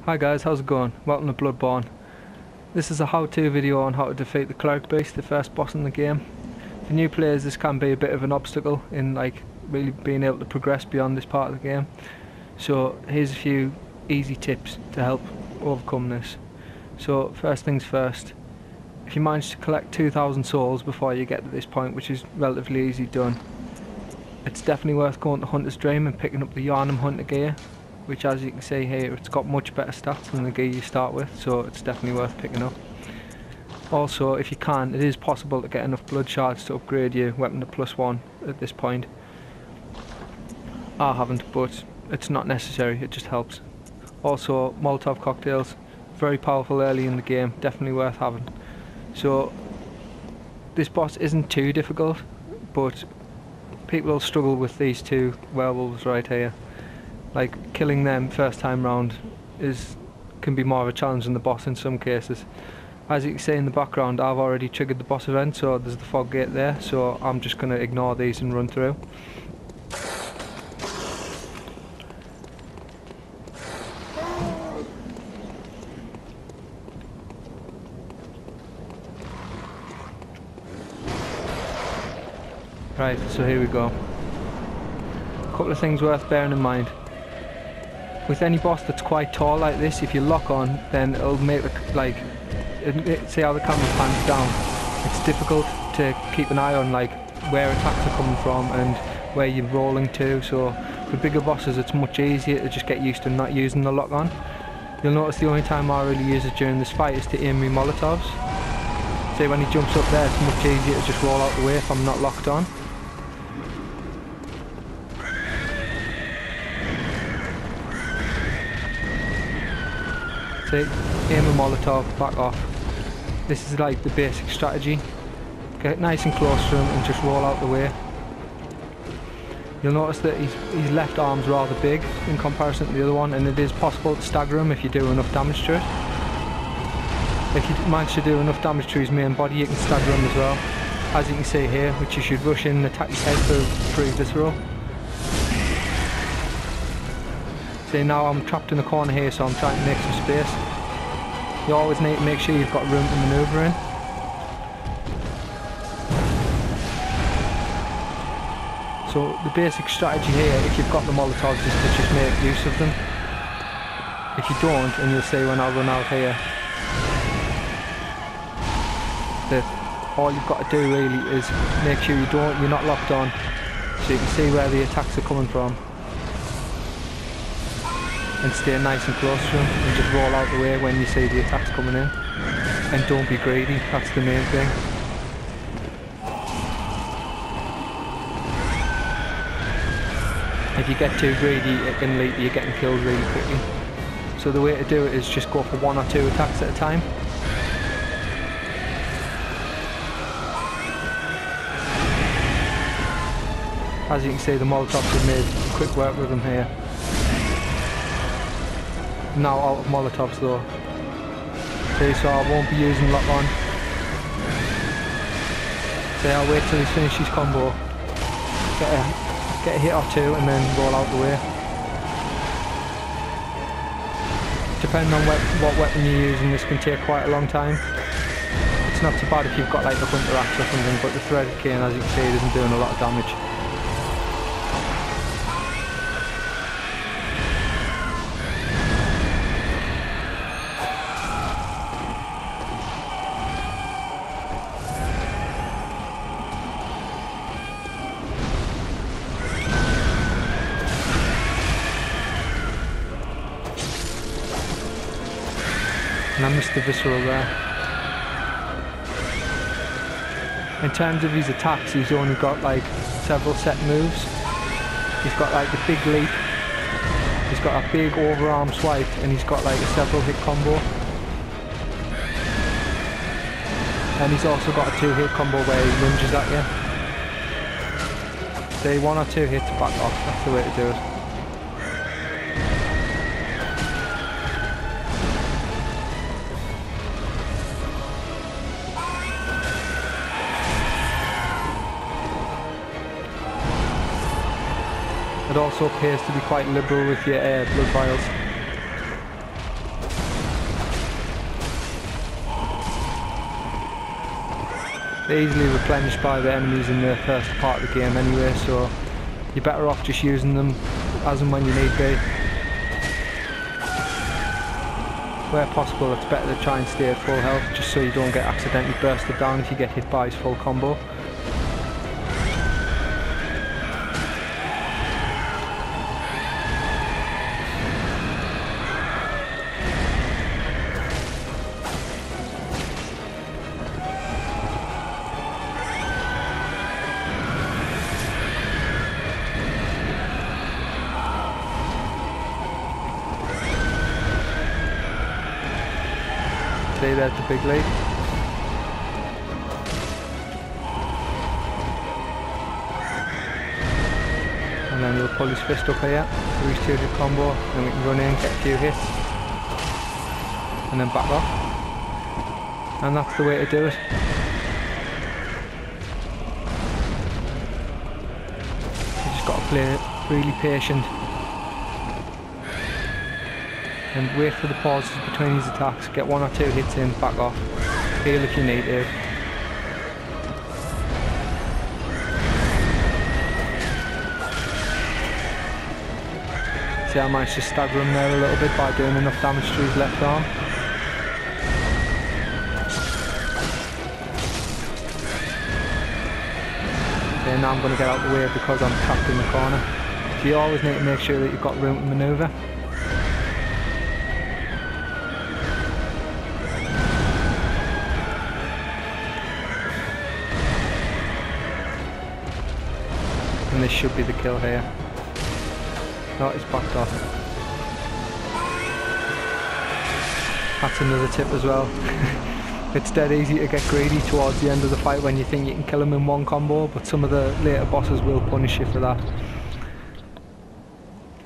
Hi guys, how's it going? Welcome to Bloodborne. This is a how-to video on how to defeat the Cleric beast, the first boss in the game. For new players this can be a bit of an obstacle in really being able to progress beyond this part of the game. So here's a few easy tips to help overcome this. So first things first, if you manage to collect 2,000 souls before you get to this point, which is relatively easy done, it's definitely worth going to Hunter's Dream and picking up the Yarnum Hunter gear, which as you can see here, it's got much better stats than the gear you start with, so it's definitely worth picking up. Also, if you can, it is possible to get enough blood shards to upgrade your weapon to +1 at this point. I haven't, but it's not necessary, it just helps. Also, Molotov cocktails, very powerful early in the game, definitely worth having. So, this boss isn't too difficult, but people will struggle with these two werewolves right here. Like, killing them first time round can be more of a challenge than the boss in some cases. As you can see in the background, I've already triggered the boss event, so there's the fog gate there, so I'm just going to ignore these and run through. Right, so here we go. A couple of things worth bearing in mind. With any boss that's quite tall like this, if you lock on, then it'll make see how the camera pans down. It's difficult to keep an eye on where attacks are coming from and where you're rolling to, so for bigger bosses it's much easier to just get used to not using the lock on. You'll notice the only time I really use it during this fight is to aim my Molotovs. See, when he jumps up there, it's much easier to just roll out the way if I'm not locked on. See, aim a Molotov, back off. This is like the basic strategy. Get nice and close to him and just roll out the way. You'll notice that his left arm's rather big in comparison to the other one, and it is possible to stagger him if you do enough damage to it. If you manage to do enough damage to his main body, you can stagger him as well. As you can see here, which you should rush in and attack his head for previous roll. See, now I'm trapped in a corner here, so I'm trying to make some space. You always need to make sure you've got room to manoeuvre in. So the basic strategy here, if you've got the Molotovs, is to just make use of them. If you don't, and you'll see when I run out here, that all you've got to do really is make sure you're not locked on, so you can see where the attacks are coming from. And stay nice and close to him and just roll out the way when you see the attacks coming in. And don't be greedy, that's the main thing. If you get too greedy, it can lead to you getting killed really quickly. So the way to do it is just go for 1 or 2 attacks at a time. As you can see, the Molotovs have made quick work with them here. Now out of Molotovs though. See, so I won't be using lock on. See, I'll wait till he finishes his combo. Get a hit or 2 and then roll out the way. Depending on what weapon you're using, this can take quite a long time. It's not too bad if you've got like the Hunter Axe or something, but the threaded cane, as you can see, isn't doing a lot of damage. And I missed the visceral there. In terms of his attacks, he's only got several set moves. He's got the big leap, he's got a big overarm swipe, and he's got a several hit combo. And he's also got a 2-hit combo where he lunges at you. So 1 or 2 hits to back off, that's the way to do it. It also appears to be quite liberal with your blood vials. They're easily replenished by the enemies in the first part of the game anyway, so you're better off just using them as and when you need be. Where possible, it's better to try and stay at full health, just so you don't get accidentally bursted down if you get hit by his full combo. See, there's the big lead. And then we'll pull his fist up here, do his 2-hit combo, then we can run in, get a few hits, and then back off. And that's the way to do it. You just got to play really patient. And wait for the pauses between his attacks, get 1 or 2 hits in, back off, heal if you need to. See, I managed to stagger him there a little bit by doing enough damage to his left arm. Okay, now I'm going to get out of the way because I'm trapped in the corner. So you always need to make sure that you've got room to manoeuvre. And this should be the kill here. No, it's backed off. That's another tip as well. It's dead easy to get greedy towards the end of the fight when you think you can kill him in one combo, but some of the later bosses will punish you for that.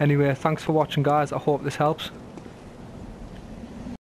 Anyway, thanks for watching guys, I hope this helps.